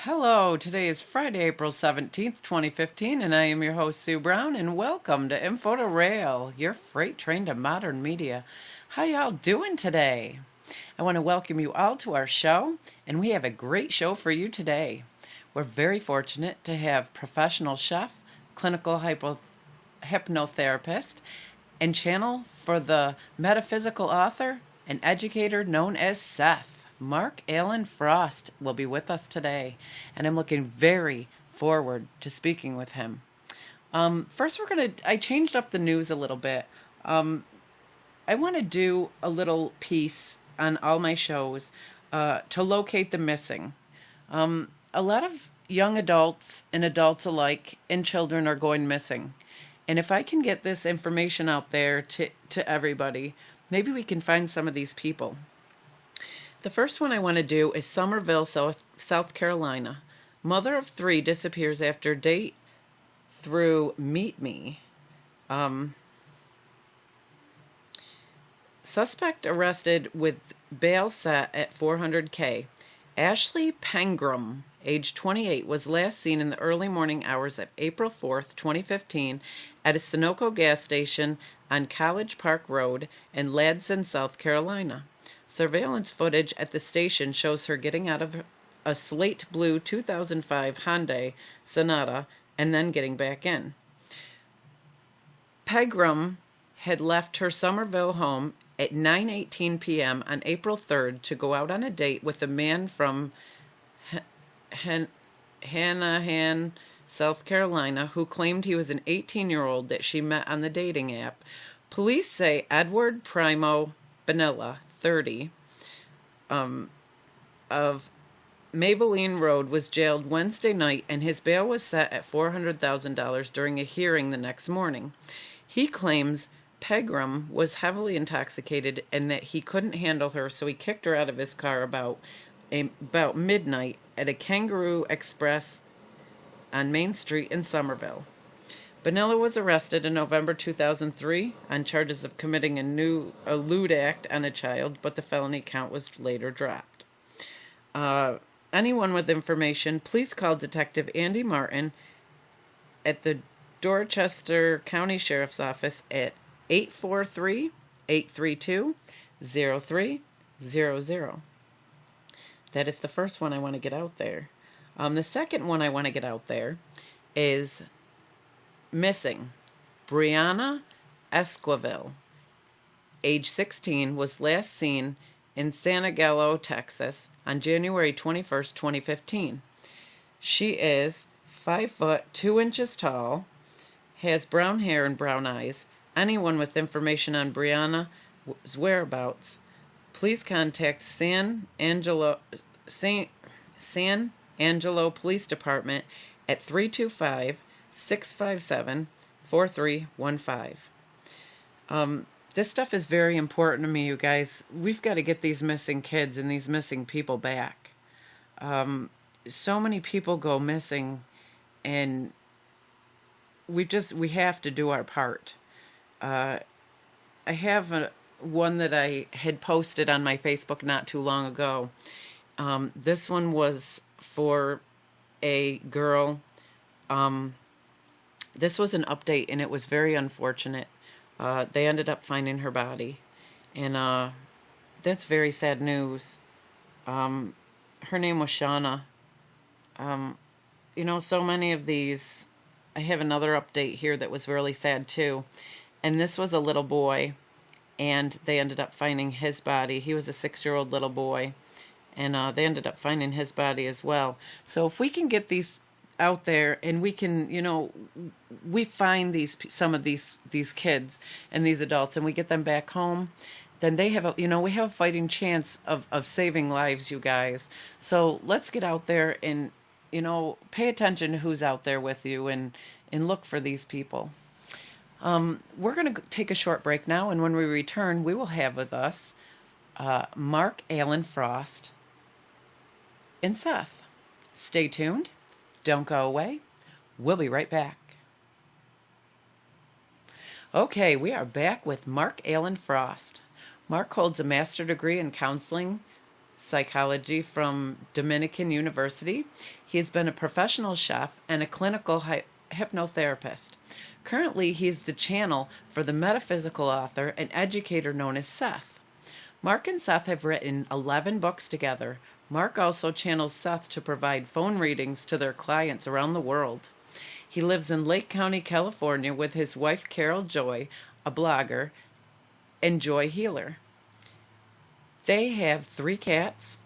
Hello, today is Friday, April 17th, 2015, and I am your host, Sue Brown, and welcome to Info2Rail, your freight train to modern media. How y'all doing today? I want to welcome you all to our show, and we have a great show for you today. We're very fortunate to have professional chef, clinical hypnotherapist, and channel for the metaphysical author and educator known as Seth. Mark Alan Frost will be with us today, and I'm looking very forward to speaking with him. First, I changed up the news a little bit. I want to do a little piece on all my shows to locate the missing. A lot of young adults and adults alike and children are going missing. And if I can get this information out there to everybody, maybe we can find some of these people. The first one I want to do is Somerville, South Carolina. Mother of 3 disappears after date through Meet Me. Suspect arrested with bail set at $400K. Ashley Pengram, age 28, was last seen in the early morning hours of April 4th, 2015, at a Sunoco gas station on College Park Road in Ladson, South Carolina. Surveillance footage at the station shows her getting out of a slate blue 2005 Hyundai Sonata and then getting back in. Pegram had left her Somerville home at 9:18 p.m. on April 3rd to go out on a date with a man from Hanahan, South Carolina, who claimed he was an 18-year-old that she met on the dating app. Police say Edward Primo Benilla, 30, of Maybelline Road, was jailed Wednesday night, and his bail was set at $400,000 during a hearing the next morning. He claims Pegram was heavily intoxicated and that he couldn't handle her, so he kicked her out of his car about midnight at a Kangaroo Express on Main Street in Somerville. Benilla was arrested in November 2003 on charges of committing a lewd act on a child, but the felony count was later dropped. Anyone with information, please call Detective Andy Martin at the Dorchester County Sheriff's Office at 843-832-0300. That is the first one I want to get out there. The second one I want to get out there is missing. Brianna Esquivel, age 16, was last seen in San Angelo, Texas on January 21st, 2015. She is 5 foot 2 inches tall, has brown hair and brown eyes. Anyone with information on Brianna's whereabouts, please contact San Angelo Police Department at 325-657-4315. This stuff is very important to me, you guys. We've got to get these missing kids and these missing people back. So many people go missing, and we have to do our part. I have one that I had posted on my Facebook not too long ago. This one was for a girl. This was an update, and it was very unfortunate. They ended up finding her body, and that's very sad news. Her name was Shauna. So many of these. I have another update here that was really sad too, and this was a little boy, and they ended up finding his body. He was a 6-year-old little boy, and they ended up finding his body as well. So if we can get these out there, and we can, we find some of these kids and these adults, and we get them back home, then they have we have a fighting chance of saving lives, you guys. So let's get out there and pay attention to who's out there with you, and look for these people. We're going to take a short break now, and when we return, we will have with us Mark Alan Frost and Seth. Stay tuned. Don't go away. We'll be right back. Okay, we are back with Mark Alan Frost. Mark holds a master's degree in counseling psychology from Dominican University. He has been a professional chef and a clinical hypnotherapist. Currently, he is the channel for the metaphysical author and educator known as Seth. Mark and Seth have written 11 books together. Mark also channels Seth to provide phone readings to their clients around the world. He lives in Lake County, California with his wife Carol Joy, a blogger, and Joy Healer. They have 3 cats.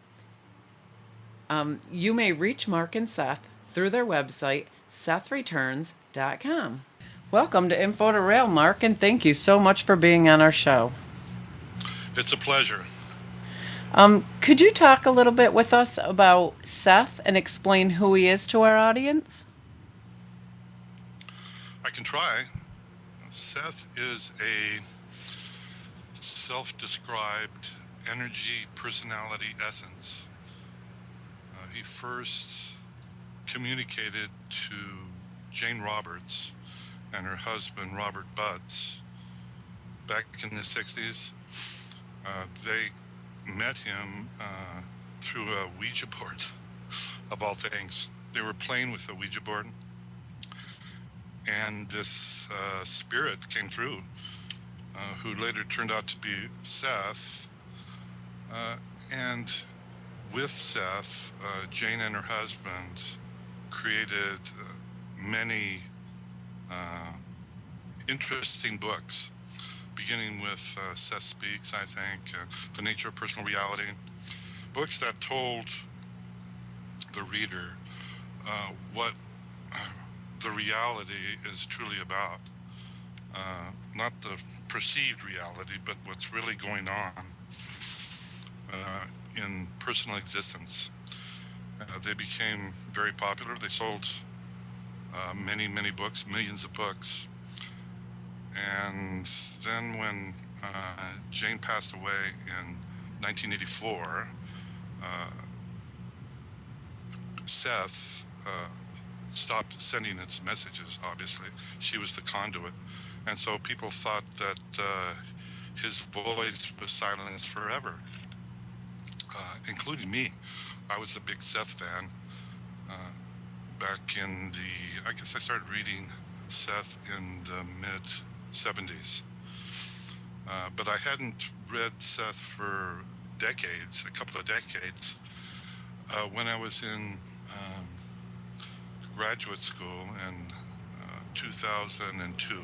You may reach Mark and Seth through their website, SethReturns.com. Welcome to Info2Rail, Mark, and thank you so much for being on our show. It's a pleasure. Could you talk a little bit with us about Seth and explain who he is to our audience? I can try. Seth is a self-described energy personality essence. He first communicated to Jane Roberts and her husband Robert Butts back in the 60s. They met him through a Ouija board, of all things. They were playing with the Ouija board, and this spirit came through, who later turned out to be Seth. And with Seth, Jane and her husband created many interesting books, beginning with Seth Speaks, I think, The Nature of Personal Reality, books that told the reader what the reality is truly about. Not the perceived reality, but what's really going on in personal existence. They became very popular. They sold many, many books, millions of books. And then when Jane passed away in 1984, Seth stopped sending its messages, obviously. She was the conduit. And so people thought that his voice was silenced forever, including me. I was a big Seth fan. Back in I guess I started reading Seth in the mid-70s. But I hadn't read Seth for decades, a couple of decades. When I was in graduate school in 2002,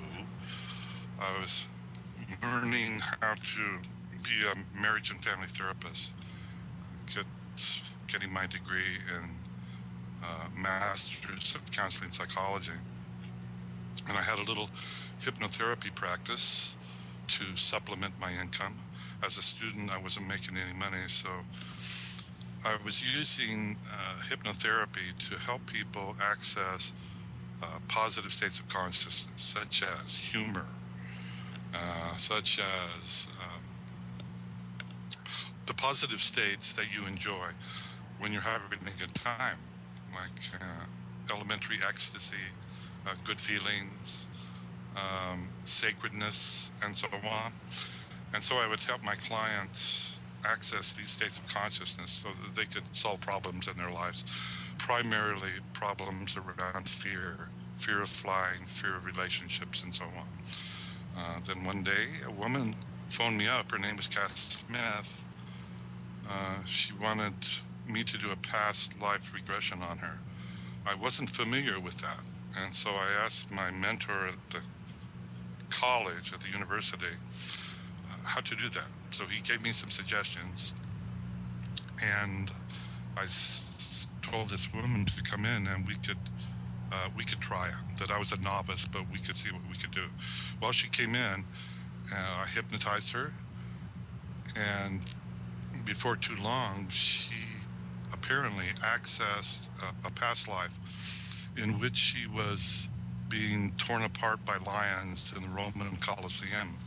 I was learning how to be a marriage and family therapist, getting my degree in Master's of Counseling Psychology. And I had a little hypnotherapy practice to supplement my income. As a student, I wasn't making any money, so I was using hypnotherapy to help people access positive states of consciousness, such as humor, such as the positive states that you enjoy when you're having a good time, like elementary ecstasy, good feelings, sacredness, and so on. And so I would help my clients access these states of consciousness so that they could solve problems in their lives, primarily problems around fear of flying, fear of relationships, and so on. Then one day, a woman phoned me up. Her name was Kat Smith. She wanted me to do a past life regression on her. I wasn't familiar with that, and so I asked my mentor at the college, at the university, how to do that. So he gave me some suggestions, and I told this woman to come in and we could try it, that I was a novice, but we could see what we could do. Well, she came in, I hypnotized her, and before too long, she apparently accessed a past life in which she was being torn apart by lions in the Roman Colosseum.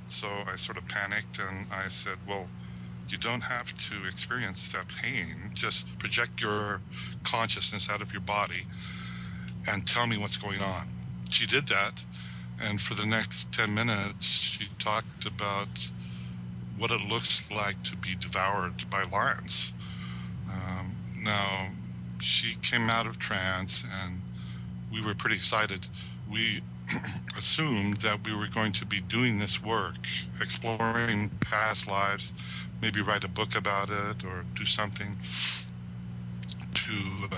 So I sort of panicked and I said, well, you don't have to experience that pain. Just project your consciousness out of your body and tell me what's going on. She did that, and for the next 10 minutes, she talked about what it looks like to be devoured by lions. Now, she came out of trance, and we were pretty excited. We assumed that we were going to be doing this work, exploring past lives, maybe write a book about it or do something to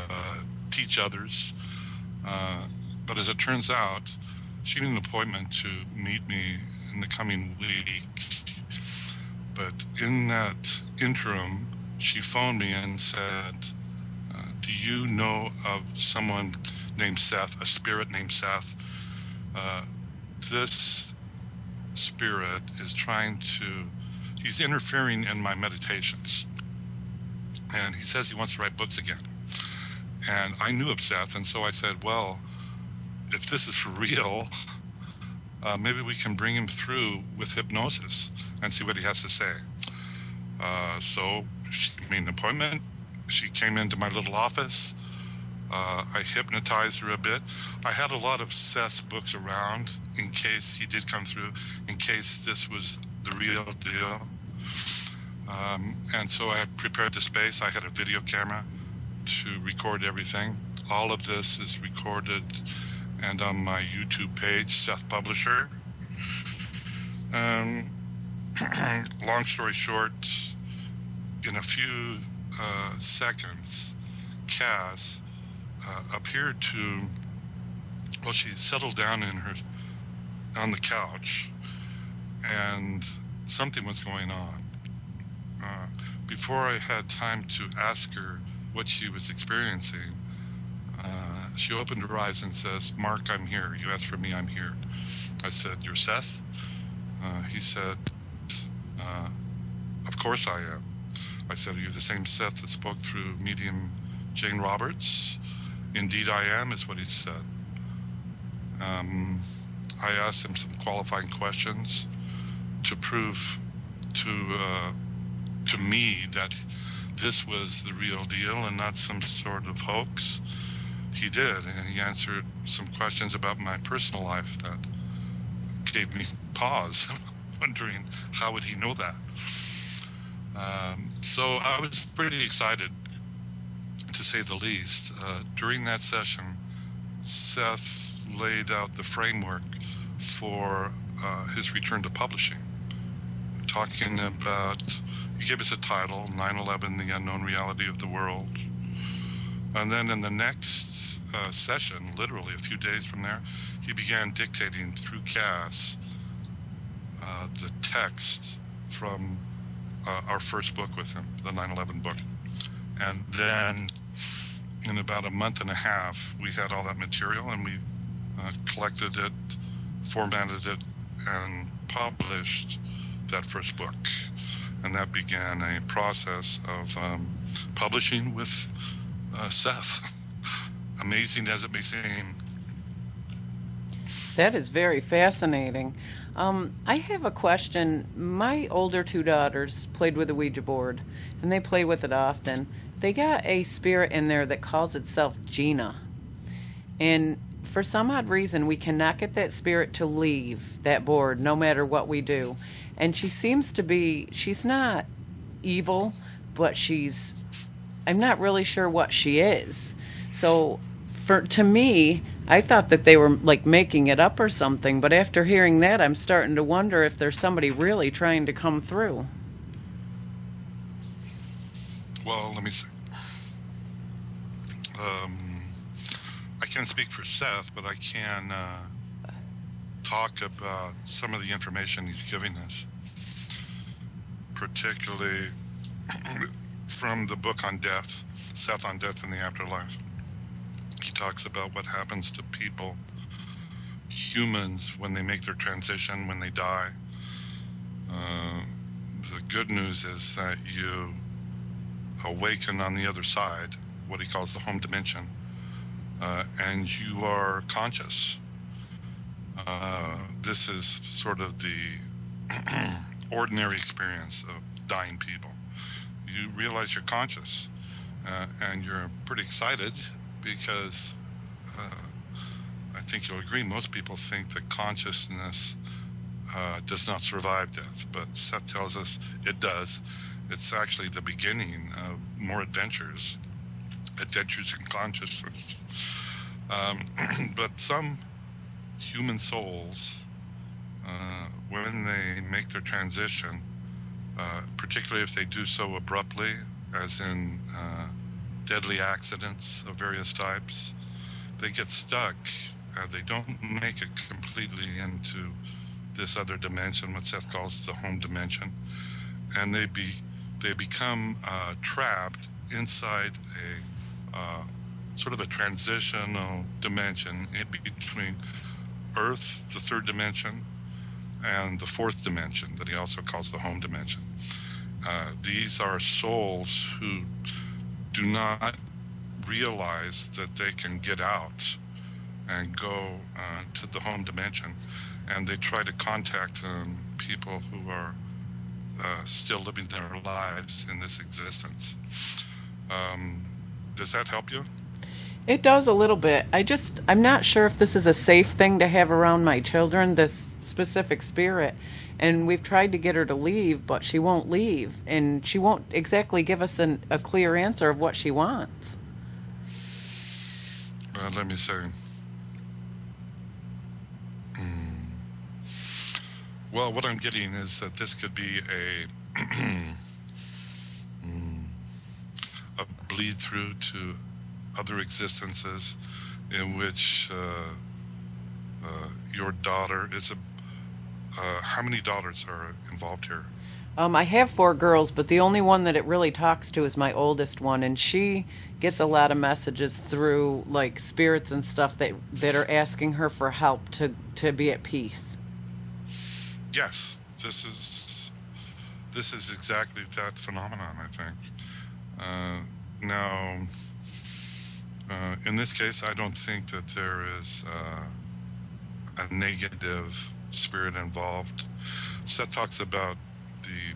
teach others. But as it turns out, she made an appointment to meet me in the coming week. But in that interim, she phoned me and said, do you know of someone named Seth, a spirit named Seth? This spirit is he's interfering in my meditations. And he says he wants to write books again. And I knew of Seth, and so I said, well, if this is for real, maybe we can bring him through with hypnosis and see what he has to say. So she made an appointment. She came into my little office. I hypnotized her a bit. I had a lot of Seth's books around in case he did come through, in case this was the real deal. And so I prepared the space. I had a video camera to record everything. All of this is recorded and on my YouTube page, Seth Publisher. Long story short, in a few seconds, Cass appeared to, well, she settled down on the couch, and something was going on. Before I had time to ask her what she was experiencing, she opened her eyes and says, Mark, I'm here. You asked for me, I'm here. I said, you're Seth? He said, of course I am. I said, are you the same Seth that spoke through medium Jane Roberts? Indeed I am, is what he said. I asked him some qualifying questions to prove to me that this was the real deal and not some sort of hoax. He did, and he answered some questions about my personal life that gave me pause, wondering how would he know that. So I was pretty excited, to say the least. During that session, Seth laid out the framework for his return to publishing, talking about, he gave us a title, 9/11, The Unknown Reality of the World. And then in the next session, literally a few days from there, he began dictating through Cass the text from our first book with him, the 9/11 book. And then in about a month and a half, we had all that material, and we collected it, formatted it, and published that first book. And that began a process of publishing with Seth. Amazing as it may seem. That is very fascinating. I have a question. My older two daughters played with the Ouija board, and they play with it often. They got a spirit in there that calls itself Gina. And for some odd reason, we cannot get that spirit to leave that board, no matter what we do. And she seems to be, she's not evil, but I'm not really sure what she is. So to me, I thought that they were like making it up or something, but after hearing that, I'm starting to wonder if there's somebody really trying to come through. Well, let me see. I can't speak for Seth, but I can talk about some of the information he's giving us, particularly from the book on death, Seth on Death in the Afterlife. He talks about what happens to people, humans, when they make their transition, when they die. The good news is that you awaken on the other side, what he calls the home dimension, and you are conscious. This is sort of the ordinary experience of dying people. You realize you're conscious, and you're pretty excited because I think you'll agree, most people think that consciousness does not survive death, but Seth tells us it does. It's actually the beginning of more adventures in consciousness. Um, but some human souls, when they make their transition, particularly if they do so abruptly, as in deadly accidents of various types, they get stuck. They don't make it completely into this other dimension, what Seth calls the home dimension, and they become trapped inside a sort of a transitional dimension in between Earth, the third dimension, and the fourth dimension that he also calls the home dimension. These are souls who do not realize that they can get out and go to the home dimension, and they try to contact people who are still living their lives in this existence. Does that help you? It does a little bit. I'm not sure if this is a safe thing to have around my children, this specific spirit. And we've tried to get her to leave, but she won't leave. And she won't exactly give us a clear answer of what she wants. Let me say. Well, what I'm getting is that this could be a bleed through to other existences in which your daughter is how many daughters are involved here? I have 4 girls, but the only one that it really talks to is my oldest one, and she gets a lot of messages through like spirits and stuff that are asking her for help to be at peace. Yes, this is exactly that phenomenon, I think. Now, in this case, I don't think that there is a negative spirit involved. Seth talks about the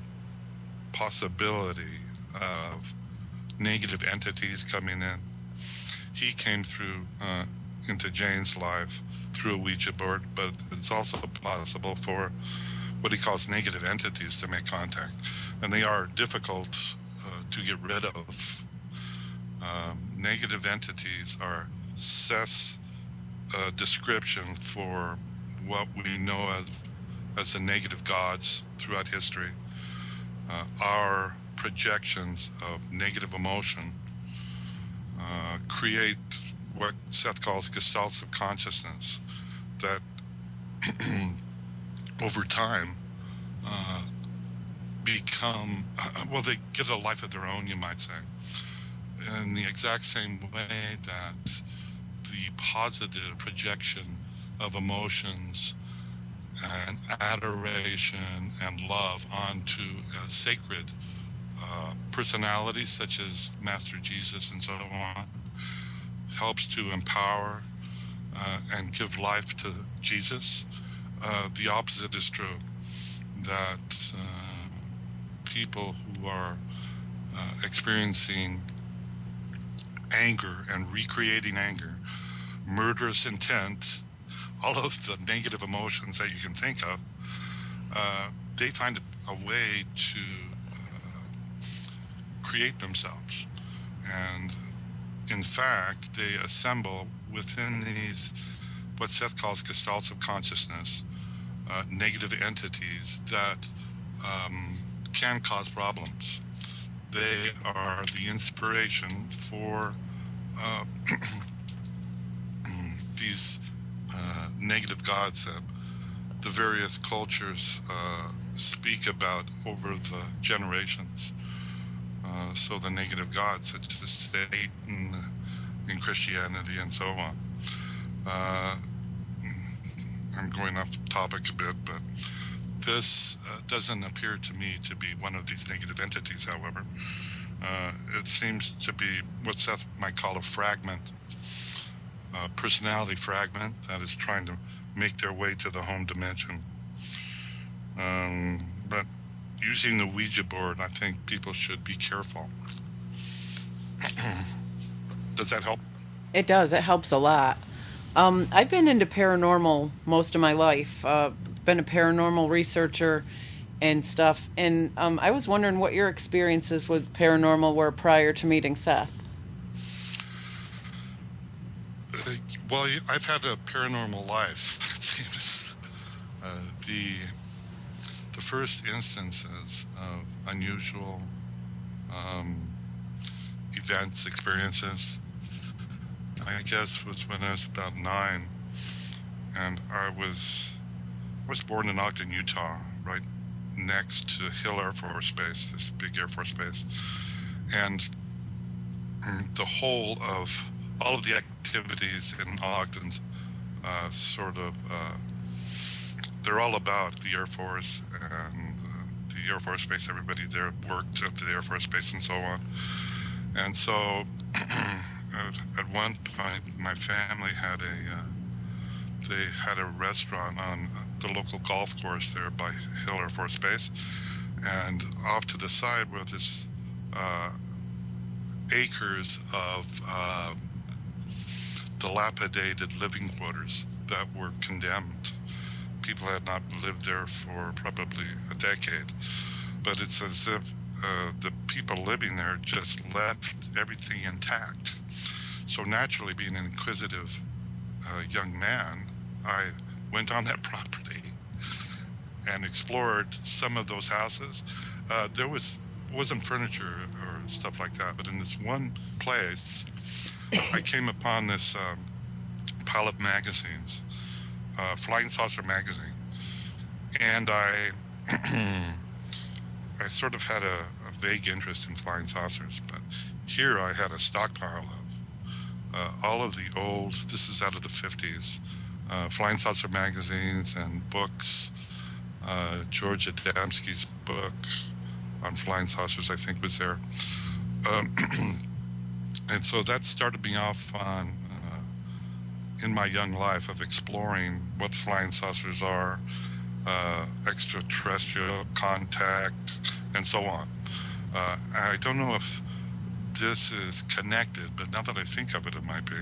possibility of negative entities coming in. He came through into Jane's life through a Ouija board, but it's also possible for what he calls negative entities to make contact, and they are difficult to get rid of. Negative entities are Seth's description for what we know as the negative gods throughout history. Our projections of negative emotion create what Seth calls gestalts of consciousness that over time become, well, they get a life of their own, you might say, in the exact same way that the positive projection of emotions and adoration and love onto a sacred personalities such as Master Jesus and so on helps to empower and give life to Jesus. The opposite is true, that people who are experiencing anger and recreating anger, murderous intent, all of the negative emotions that you can think of, they find a way to create themselves. And in fact, they assemble within these, what Seth calls gestalts of consciousness, negative entities that can cause problems. They are the inspiration for these negative gods that the various cultures speak about over the generations. So the negative gods such as Satan in Christianity and so on. I'm going off topic a bit, but this doesn't appear to me to be one of these negative entities, however. It seems to be what Seth might call a fragment, a personality fragment that is trying to make their way to the home dimension. But using the Ouija board, I think people should be careful. Does that help? It does. It helps a lot. I've been into paranormal most of my life. been a paranormal researcher and stuff. And I was wondering what your experiences with paranormal were prior to meeting Seth. Uh, well, I've had a paranormal life. It seems the first instances of unusual events, experiences, I guess, was when I was about 9, and I was born in Ogden, Utah, right next to Hill Air Force Base, this big Air Force base, and the whole of all of the activities in Ogden's they're all about the Air Force and the Air Force Base. Everybody there worked at the Air Force Base and so on. And so at one point, my family had a restaurant on the local golf course there by Hill Air Force Base, and off to the side were this acres of dilapidated living quarters that were condemned. People had not lived there for probably a decade, but it's as if the people living there just left everything intact. So naturally, being an inquisitive young man, I went on that property and explored some of those houses. There wasn't furniture or stuff like that, but in this one place, I came upon this pile of magazines, Flying Saucer magazine, and I sort of had a vague interest in flying saucers, but here I had a stockpile of all of the old, this is out of the 50s, Flying Saucer magazines and books. George Adamski's book on flying saucers, I think, was there. And so that started me off on, in my young life, of exploring what flying saucers are, extraterrestrial contact, and so on. I don't know if this is connected, but now that I think of it, it might be.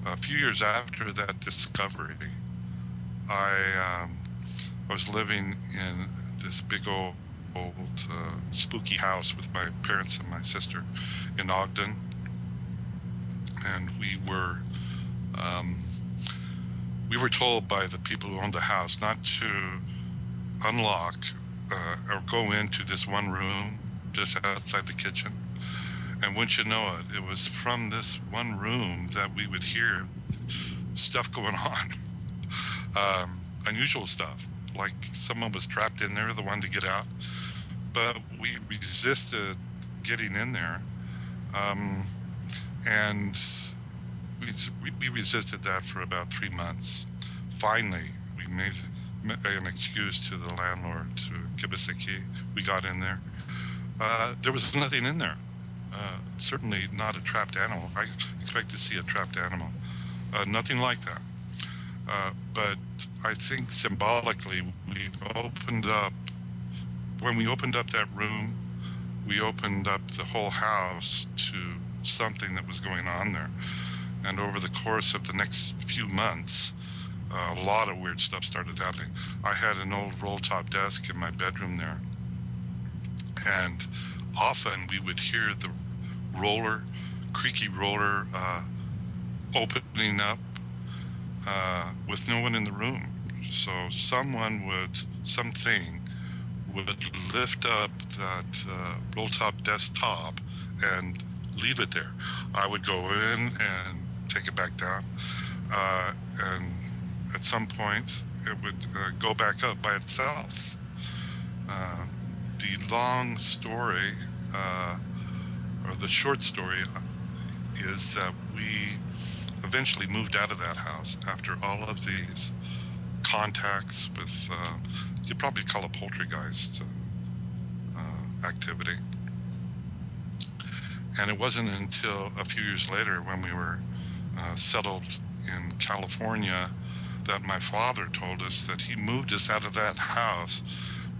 A few years after that discovery, I was living in this big old spooky house with my parents and my sister in Ogden, and we were told by the people who owned the house not to unlock or go into this one room just outside the kitchen. And wouldn't you know it, it was from this one room that we would hear stuff going on, unusual stuff, like someone was trapped in there, the one to get out. But we resisted getting in there, and we resisted that for about 3 months. Finally, we made an excuse to the landlord to give us a key. We got in there. There was nothing in there. Certainly not a trapped animal. I expect to see a trapped animal. Nothing like that. But I think symbolically, when we opened up that room, we opened up the whole house to something that was going on there. And over the course of the next few months, a lot of weird stuff started happening. I had an old roll-top desk in my bedroom there, and often we would hear the creaky roller opening up with no one in the room. So something would lift up that roll-top desktop and leave it there. I would go in and take it back down, and at some point it would go back up by itself. The long story, or the short story, is that we eventually moved out of that house after all of these contacts with, you'd probably call it poltergeist activity. And it wasn't until a few years later, when we were settled in California, that my father told us that he moved us out of that house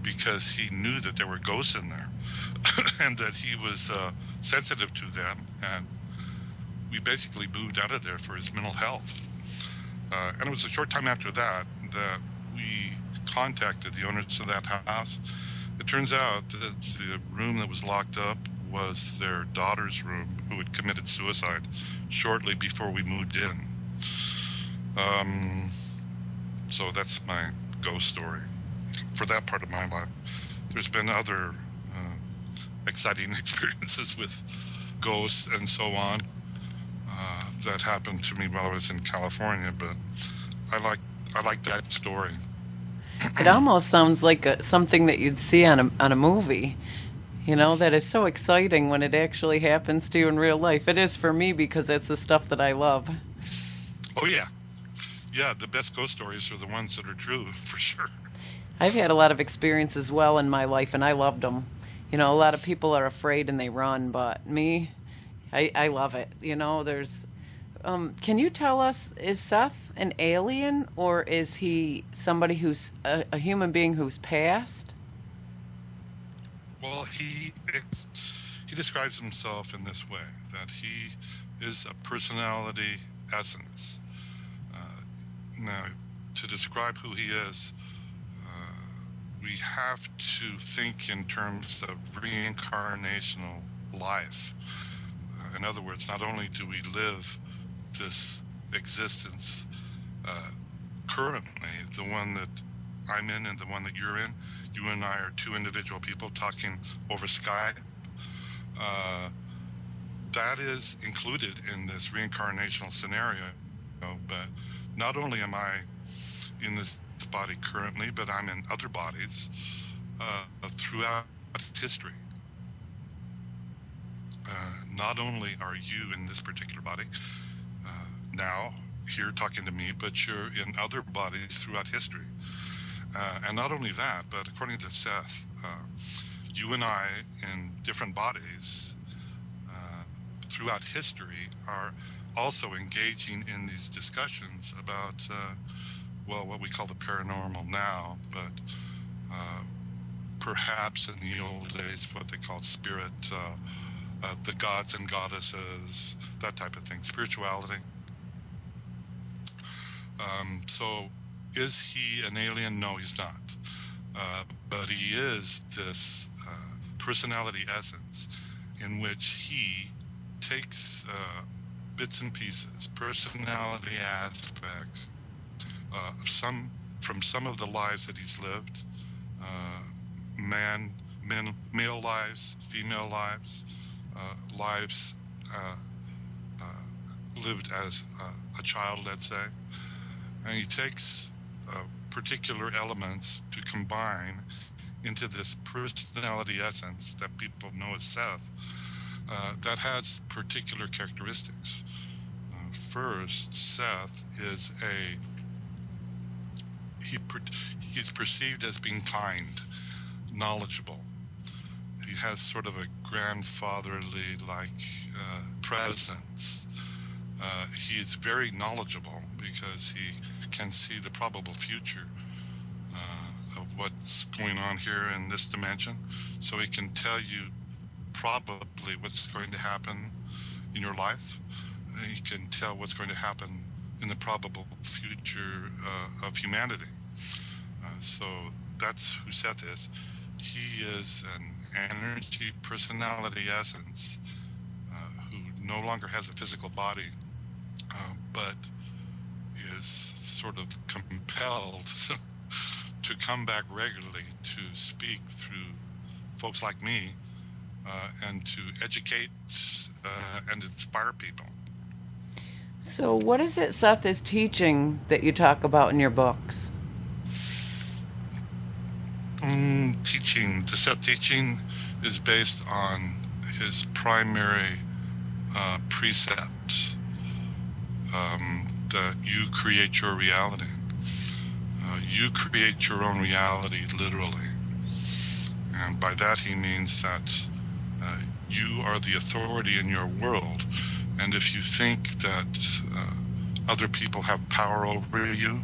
because he knew that there were ghosts in there and that he was sensitive to them. And we basically moved out of there for his mental health. And it was a short time after that that we contacted the owners of that house. It turns out that the room that was locked up was their daughter's room, who had committed suicide shortly before we moved in. So that's my ghost story for that part of my life. There's been other exciting experiences with ghosts and so on that happened to me while I was in California, but I like that story. It almost sounds like something that you'd see on a movie. You know, that is so exciting when it actually happens to you in real life. It is for me because it's the stuff that I love. Oh yeah, the best ghost stories are the ones that are true, for sure. I've had a lot of experience as well in my life, and I loved them. You know, a lot of people are afraid and they run, but me, I love it. You know, there's... can you tell us, is Seth an alien, or is he somebody who's a human being who's passed? Well, he describes himself in this way, that he is a personality essence. Now, to describe who he is, we have to think in terms of reincarnational life. In other words, not only do we live this existence currently, the one that I'm in and the one that you're in, you and I are two individual people talking over Skype. That is included in this reincarnational scenario. But not only am I in this body currently, but I'm in other bodies throughout history. Not only are you in this particular body now, here talking to me, but you're in other bodies throughout history. And not only that, but according to Seth, you and I in different bodies throughout history are also engaging in these discussions about, what we call the paranormal now, but perhaps in the old days, what they called spirit, the gods and goddesses, that type of thing, spirituality. So is he an alien? No, he's not. But he is this personality essence in which he takes bits and pieces, personality aspects, from some of the lives that he's lived, male lives, female lives, lives lived as a child, let's say. And he takes particular elements to combine into this personality essence that people know as Seth, that has particular characteristics. First, Seth is he's perceived as being kind, knowledgeable. He has sort of a grandfatherly presence. He is very knowledgeable because he can see the probable future of what's going on here in this dimension. So he can tell you probably what's going to happen in your life. He can tell what's going to happen in the probable future of humanity. So that's who Seth is. He is an energy personality essence who no longer has a physical body, but is sort of compelled to come back regularly to speak through folks like me and to educate and inspire people. So what is it Seth is teaching that you talk about in your books? The Seth teaching is based on his primary precept that you create your reality. You create your own reality, literally. And by that he means that you are the authority in your world. And if you think that other people have power over you,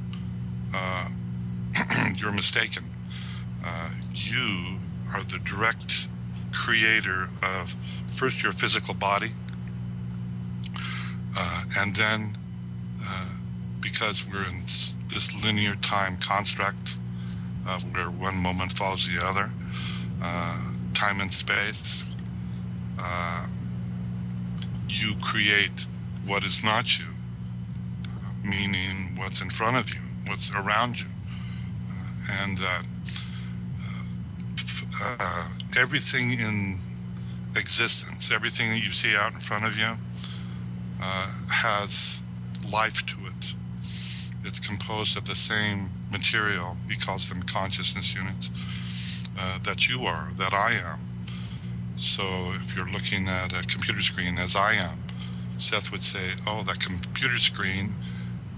you're mistaken. You are the direct creator of first your physical body, and then because we're in this linear time construct, where one moment follows the other. Time and space. You create what is not you, meaning what's in front of you, what's around you, and that everything in existence, everything that you see out in front of you, has life to it. It's composed of the same material, he calls them consciousness units, that you are, that I am. So if you're looking at a computer screen as I am, Seth would say, oh, that computer screen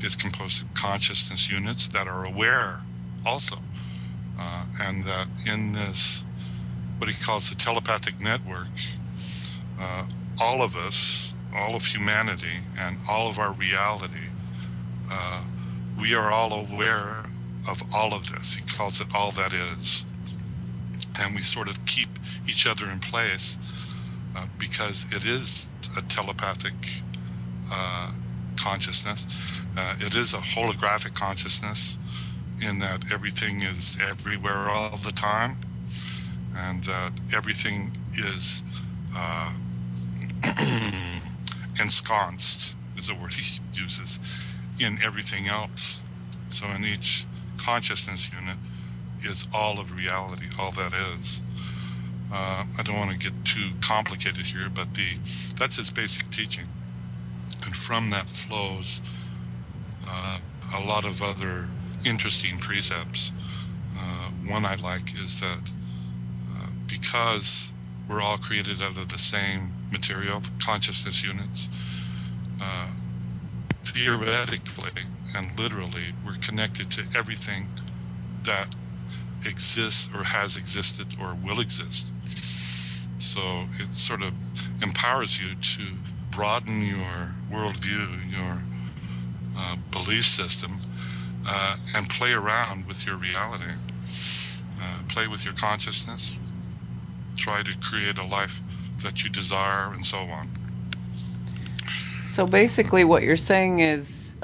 is composed of consciousness units that are aware also. And that in this, what he calls the telepathic network, all of us, all of humanity, and all of our reality, we are all aware of all of this. He calls it all that is. And we sort of keep each other in place because it is a telepathic consciousness. It is a holographic consciousness in that everything is everywhere all the time, and that everything is ensconced, is a word he uses, in everything else. So in each consciousness unit is all of reality, all that is. I don't want to get too complicated here, but that's his basic teaching. And from that flows a lot of other interesting precepts. One I like is that because we're all created out of the same material, consciousness units, theoretically and literally, we're connected to everything that exists or has existed or will exist. So it sort of empowers you to broaden your worldview, your belief system, and play around with your reality. Play with your consciousness. Try to create a life that you desire, and so on. So basically what you're saying is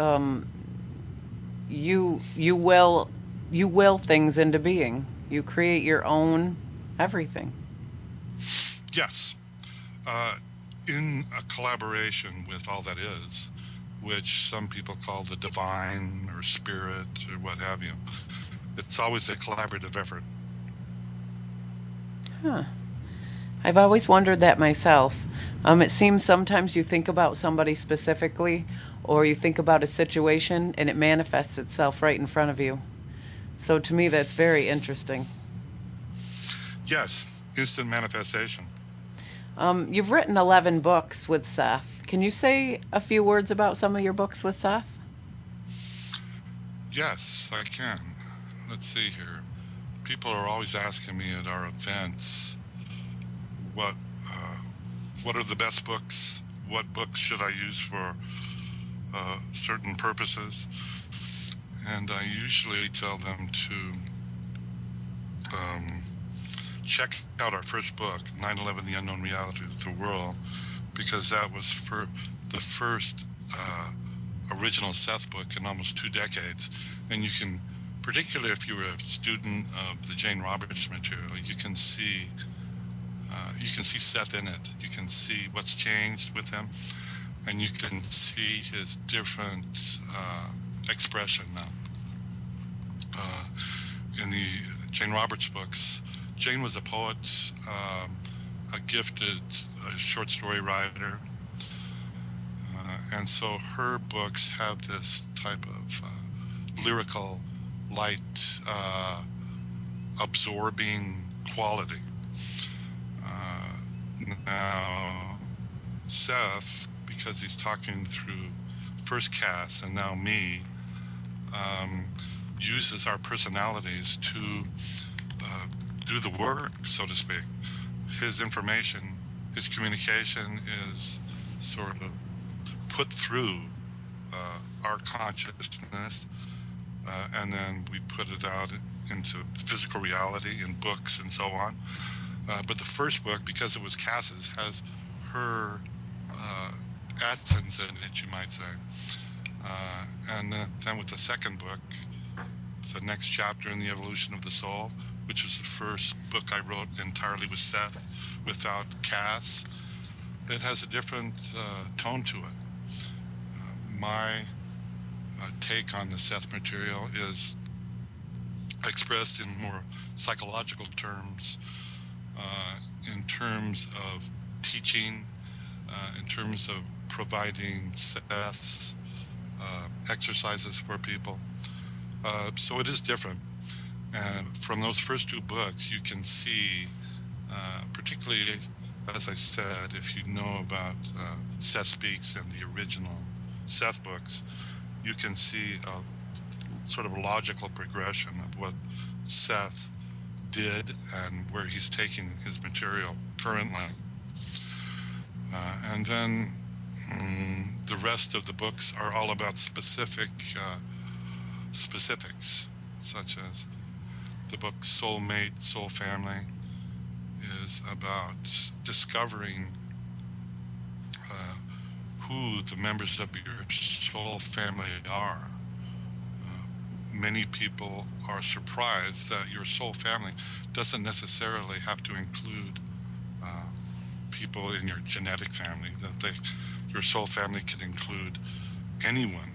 you will things into being. You create your own everything. Yes. In a collaboration with all that is, which some people call the divine or spirit or what have you. It's always a collaborative effort. Huh. I've always wondered that myself. It seems sometimes you think about somebody specifically, or you think about a situation, and it manifests itself right in front of you. So to me, that's very interesting. Yes, instant manifestation. You've written 11 books with Seth. Can you say a few words about some of your books with Seth? Yes, I can. Let's see here. People are always asking me at our events, what are the best books? What books should I use for certain purposes? And I usually tell them to check out our first book, 9/11, The Unknown Reality of the World, because that was for the first original Seth book in almost 2 decades. And you can, particularly if you were a student of the Jane Roberts material, you can see Seth in it. You can see what's changed with him, and you can see his different expression now. In the Jane Roberts books, Jane was a poet, a gifted short story writer, and so her books have this type of lyrical, light, absorbing quality. Now, Seth, because he's talking through first Cass and now me, uses our personalities to do the work, so to speak. His information, his communication is sort of put through our consciousness, and then we put it out into physical reality in books and so on. But the first book, because it was Cass's, has her essence in it, you might say. And then with the second book, the next chapter in the evolution of the soul, which was the first book I wrote entirely with Seth, without Cass. It has a different tone to it. My take on the Seth material is expressed in more psychological terms, in terms of teaching, in terms of providing Seth's exercises for people. So it is different. And from those first two books, you can see, particularly, as I said, if you know about Seth Speaks and the original Seth books, you can see a sort of logical progression of what Seth did and where he's taking his material currently. And then the rest of the books are all about specifics, such as the book Soulmate, Soul Family is about discovering who the members of your soul family are. Many people are surprised that your soul family doesn't necessarily have to include people in your genetic family, that your soul family can include anyone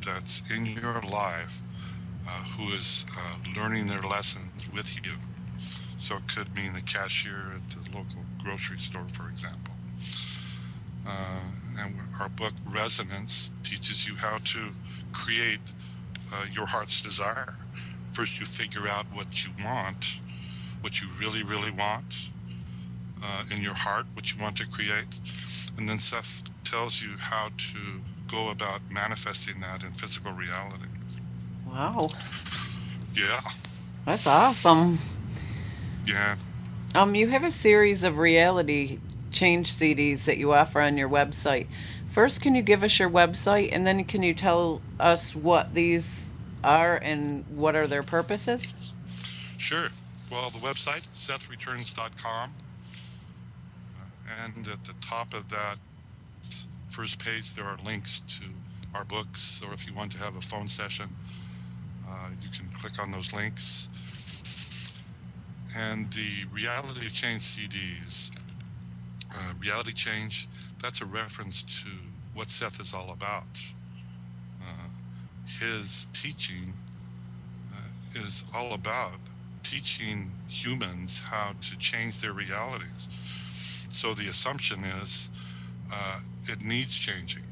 that's in your life who is learning their lessons with you. So it could mean the cashier at the local grocery store, for example. And our book Resonance teaches you how to create your heart's desire. First, you figure out what you want, what you really, really want in your heart, what you want to create. And then Seth tells you how to go about manifesting that in physical reality. Wow. Yeah. That's awesome. Yeah. You have a series of reality change CDs that you offer on your website. First, can you give us your website, and then can you tell us what these are and what are their purposes? Sure. Well, the website, SethReturns.com. And at the top of that first page, there are links to our books, or if you want to have a phone session, you can click on those links. And the Reality Change CDs, Reality Change, that's a reference to what Seth is all about. His teaching is all about teaching humans how to change their realities. So the assumption is it needs changing.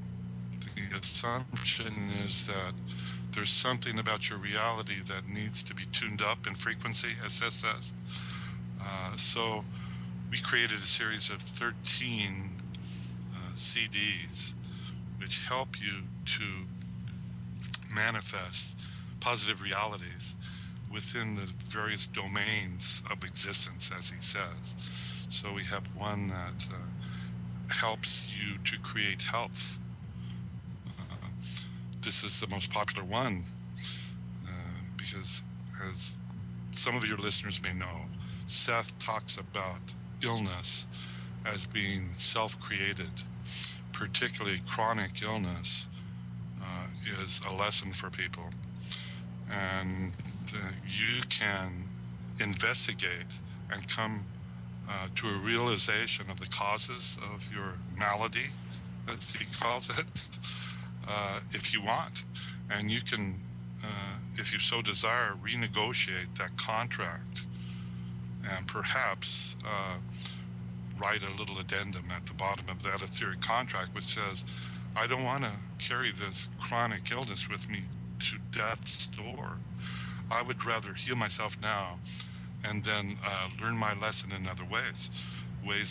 The assumption is that there's something about your reality that needs to be tuned up in frequency, as Seth says. So we created a series of 13 CDs which help you to manifest positive realities within the various domains of existence, as he says. So we have one that helps you to create health. This is the most popular one because, as some of your listeners may know, Seth talks about illness as being self-created. Particularly chronic illness is a lesson for people. And you can investigate and come to a realization of the causes of your malady, as he calls it, if you want. And you can, if you so desire, renegotiate that contract and perhaps write a little addendum at the bottom of that etheric contract which says, I don't want to carry this chronic illness with me to death's door. I would rather heal myself now and then learn my lesson in other ways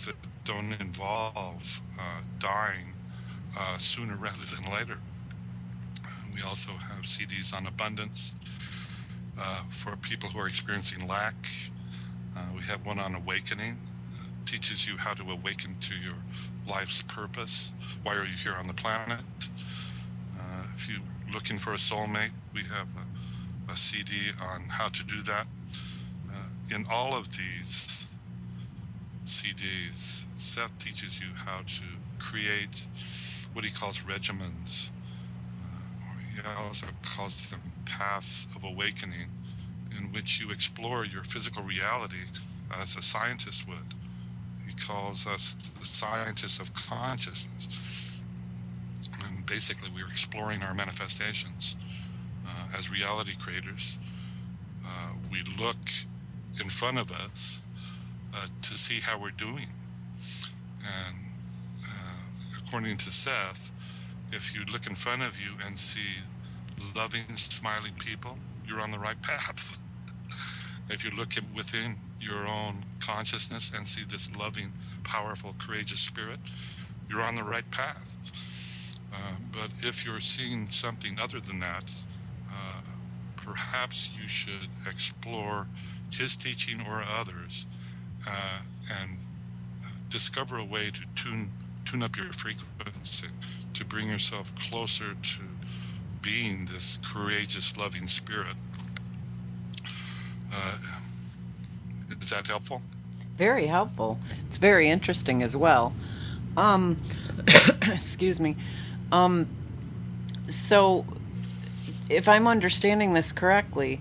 that don't involve dying sooner rather than later. We also have CDs on abundance for people who are experiencing lack. We have one on awakening. Teaches you how to awaken to your life's purpose. Why are you here on the planet? If you're looking for a soulmate, we have a CD on how to do that. In all of these CDs, Seth teaches you how to create what he calls regimens. He also calls them paths of awakening, in which you explore your physical reality as a scientist would. He calls us the scientists of consciousness. And basically, we're exploring our manifestations as reality creators. We look in front of us to see how we're doing. And according to Seth, if you look in front of you and see loving, smiling people, you're on the right path. If you look within your own consciousness and see this loving, powerful, courageous spirit, you're on the right path. But if you're seeing something other than that, perhaps you should explore his teaching or others and discover a way to tune up your frequency, to bring yourself closer to being this courageous, loving spirit. Is that helpful? Very helpful. It's very interesting as well. Excuse me. So, if I'm understanding this correctly,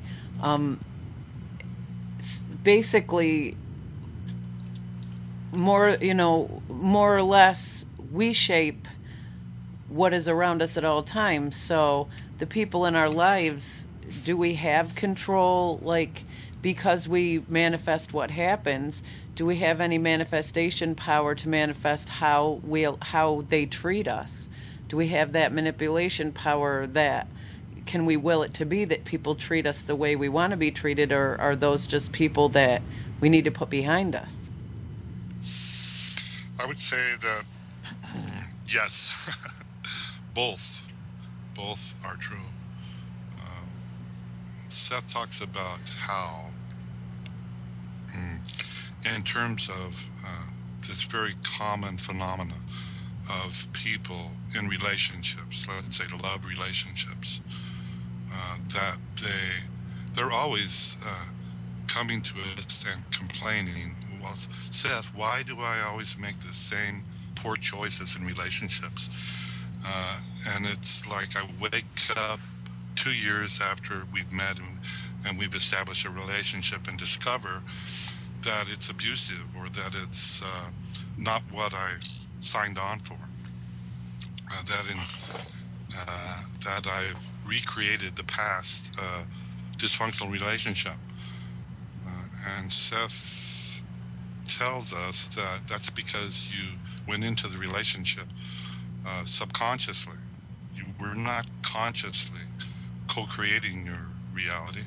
basically, more or less, we shape what is around us at all times. So, the people in our lives, do we have control? Like, because we manifest what happens, do we have any manifestation power to manifest how they treat us? Do we have that manipulation power? That can we will it to be that people treat us the way we want to be treated, or are those just people that we need to put behind us? I would say that yes, both are true. Seth talks about how, in terms of this very common phenomena of people in relationships, let's say love relationships, that they're always coming to us and complaining, well, Seth, why do I always make the same poor choices in relationships? And it's like I wake up 2 years after we've met and we've established a relationship and discover that it's abusive or that it's not what I signed on for. That I've recreated the past dysfunctional relationship. And Seth tells us that that's because you went into the relationship subconsciously. You were not consciously co-creating your reality.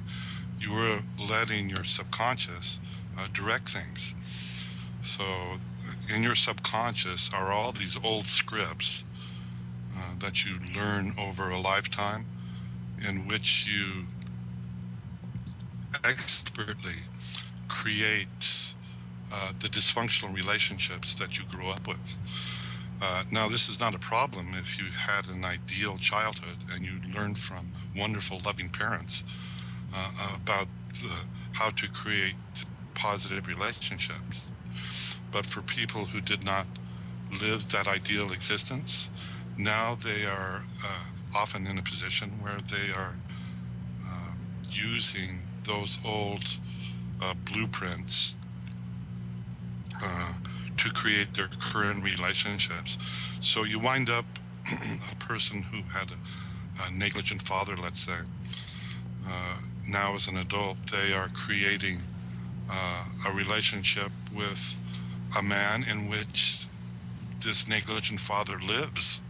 You were letting your subconscious direct things. So in your subconscious are all these old scripts that you learn over a lifetime, in which you expertly create the dysfunctional relationships that you grew up with. Now, this is not a problem if you had an ideal childhood and you learned from wonderful, loving parents about how to create positive relationships. But for people who did not live that ideal existence, now they are often in a position where they are using those old blueprints to create their current relationships. So you wind up a person who had a negligent father, let's say. Now as an adult, they are creating a relationship with a man in which this negligent father lives.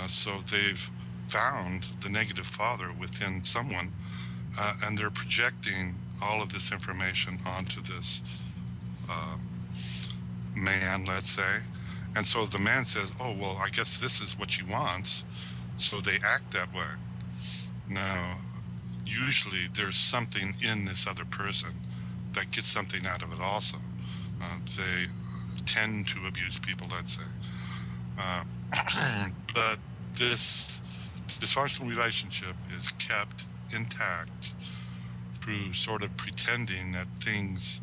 So they've found the negative father within someone, and they're projecting all of this information onto this man, let's say. And so the man says, oh, well, I guess this is what she wants. So they act that way. Now, usually there's something in this other person that gets something out of it also. They tend to abuse people, let's say. But this dysfunctional relationship is kept intact through sort of pretending that things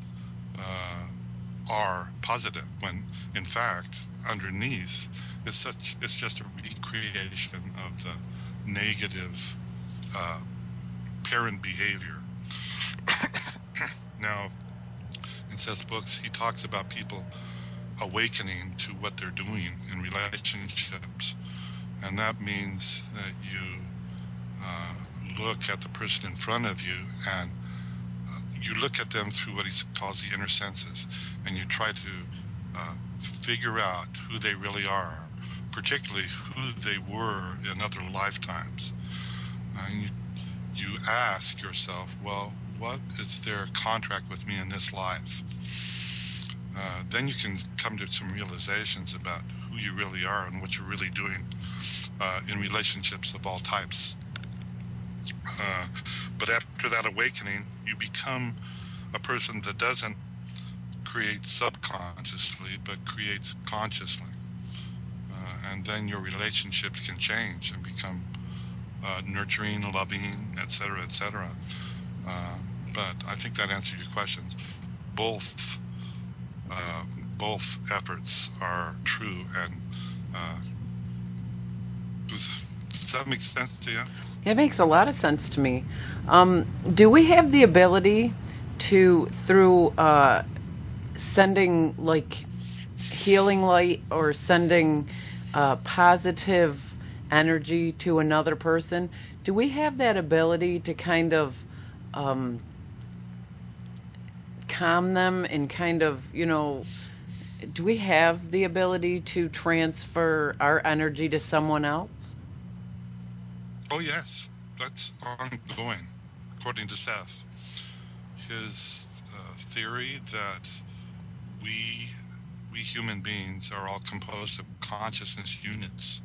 are positive, when in fact underneath it's just a recreation of the negative uh, parent behavior. Now, in Seth's books, he talks about people awakening to what they're doing in relationships. And that means that you uh, look at the person in front of you and you look at them through what he calls the inner senses, and you try to figure out who they really are, particularly who they were in other lifetimes. And you ask yourself, well, what is their contract with me in this life? Then you can come to some realizations about who you really are and what you're really doing in relationships of all types. But after that awakening, you become a person that doesn't create subconsciously, but creates consciously. And then your relationships can change and become nurturing, loving, etc., etc. But I think that answered your questions. Both efforts are true, and does that make sense to you? It makes a lot of sense to me. Do we have the ability to, through sending like healing light or sending positive energy to another person, do we have that ability to kind of calm them and kind of, do we have the ability to transfer our energy to someone else? Oh, yes. That's ongoing, according to Seth. His theory that we human beings are all composed of consciousness units.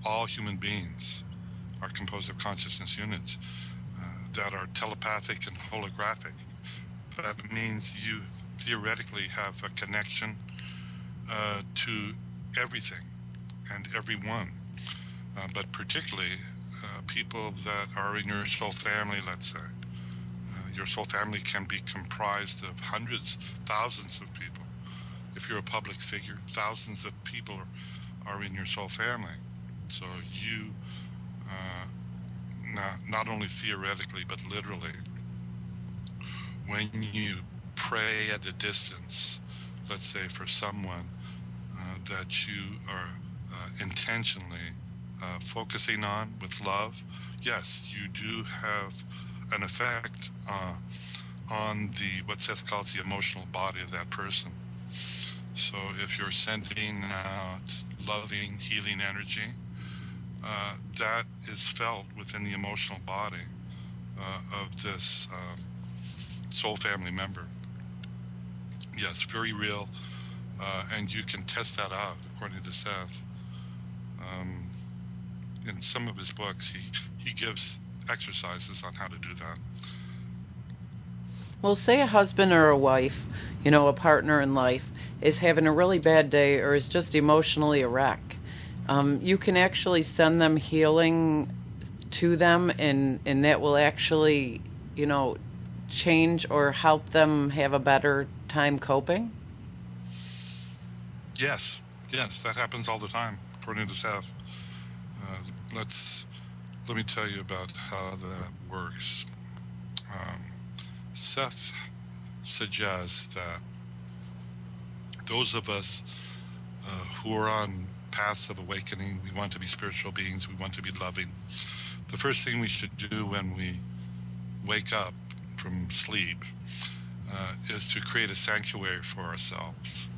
All human beings are composed of consciousness units that are telepathic and holographic. That means you theoretically have a connection to everything and everyone, but particularly people that are in your soul family, let's say. Your soul family can be comprised of hundreds, thousands of people. If you're a public figure, thousands of people are in your soul family. So you, not only theoretically, but literally, when you pray at a distance, let's say for someone that you are intentionally focusing on with love, yes, you do have an effect on the, what Seth calls the emotional body of that person. So if you're sending out loving, healing energy, that is felt within the emotional body of this soul family member. Yes, very real, and you can test that out, according to Seth. In some of his books, he gives exercises on how to do that. Well, say a husband or a wife, a partner in life, is having a really bad day or is just emotionally a wreck. You can actually send them healing to them, and that will actually, change or help them have a better time coping? Yes, that happens all the time, according to Seth. Let me tell you about how that works. Seth suggests that those of us who are on paths of awakening, we want to be spiritual beings, we want to be loving. The first thing we should do when we wake up from sleep is to create a sanctuary for ourselves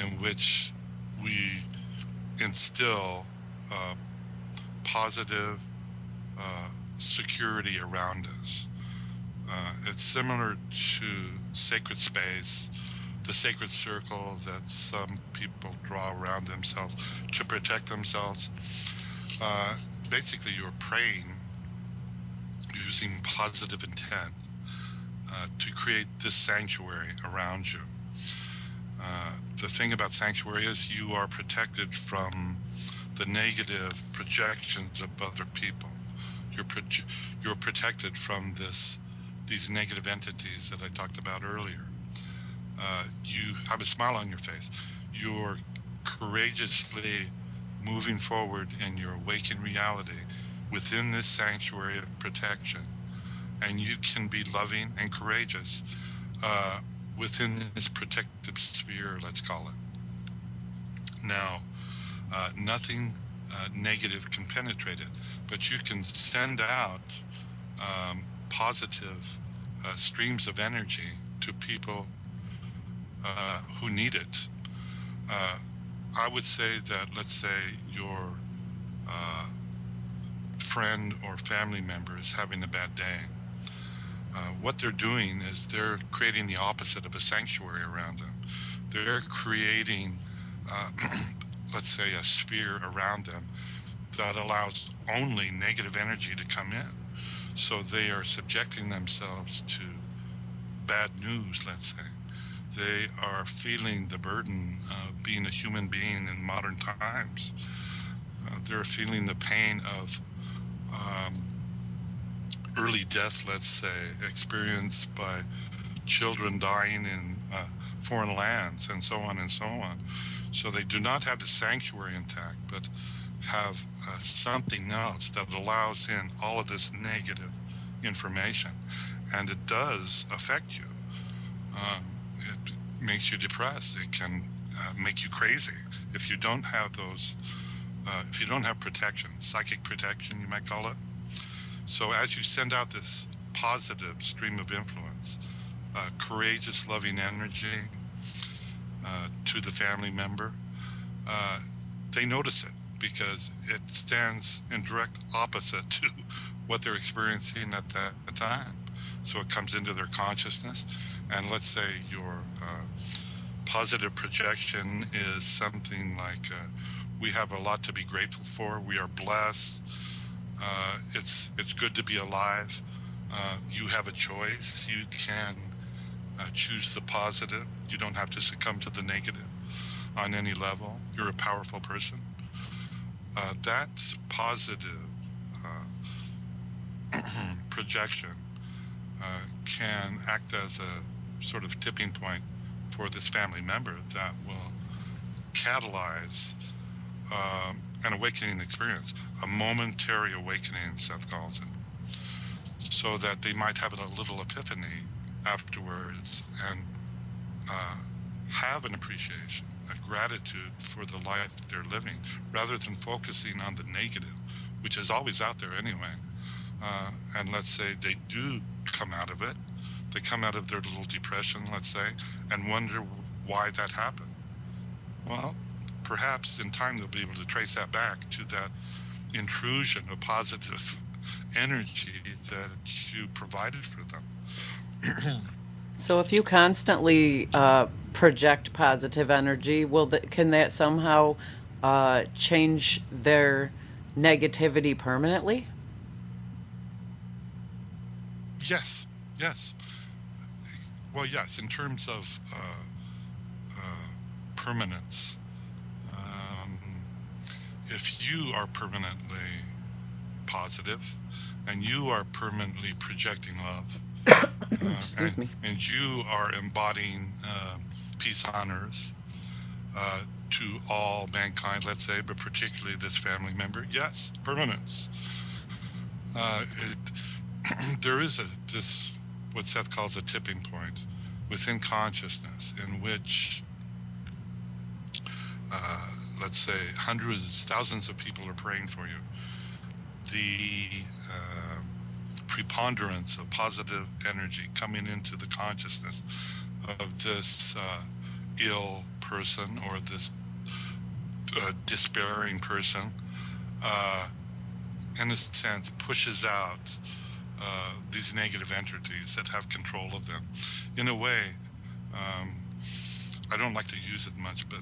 in which we instill positive security around us. It's similar to sacred space, the sacred circle that some people draw around themselves to protect themselves. Basically, you're praying using positive intent to create this sanctuary around you. The thing about sanctuary is you are protected from the negative projections of other people. You're protected from these negative entities that I talked about earlier. You have a smile on your face. You're courageously moving forward in your awakened reality within this sanctuary of protection. And you can be loving and courageous within this protective sphere, let's call it. Now, nothing negative can penetrate it, but you can send out positive streams of energy to people who need it. I would say that, let's say, your friend or family member is having a bad day. What they're doing is they're creating the opposite of a sanctuary around them. They're creating, let's say, a sphere around them that allows only negative energy to come in. So they are subjecting themselves to bad news, let's say. They are feeling the burden of being a human being in modern times. They're feeling the pain of early death, let's say, experienced by children dying in foreign lands, and so on and so on. So they do not have the sanctuary intact, but have something else that allows in all of this negative information. And it does affect you. It makes you depressed. It can make you crazy if you don't have those, if you don't have protection, psychic protection, you might call it. So as you send out this positive stream of influence, courageous, loving energy to the family member, they notice it because it stands in direct opposite to what they're experiencing at that time. So it comes into their consciousness. And let's say your positive projection is something like, we have a lot to be grateful for. We are blessed. It's good to be alive. You have a choice. You can choose the positive. You don't have to succumb to the negative on any level. You're a powerful person. That positive projection can act as a sort of tipping point for this family member that will catalyze an awakening experience, a momentary awakening, Seth calls it, so that they might have a little epiphany afterwards and have an appreciation, a gratitude for the life that they're living, rather than focusing on the negative, which is always out there anyway. And let's say they do come out of it, they come out of their little depression, let's say, and wonder why that happened. Well, perhaps in time they'll be able to trace that back to that intrusion of positive energy that you provided for them. So if you constantly project positive energy, can that somehow change their negativity permanently? Yes. Well, yes, in terms of permanence. If you are permanently positive and you are permanently projecting love, Excuse me. and you are embodying peace on earth to all mankind, let's say, but particularly this family member, yes, permanence. There is this, what Seth calls a tipping point within consciousness in which, let's say, hundreds, thousands of people are praying for you. The preponderance of positive energy coming into the consciousness of this ill person or this despairing person, in a sense, pushes out these negative entities that have control of them. In a way, I don't like to use it much, but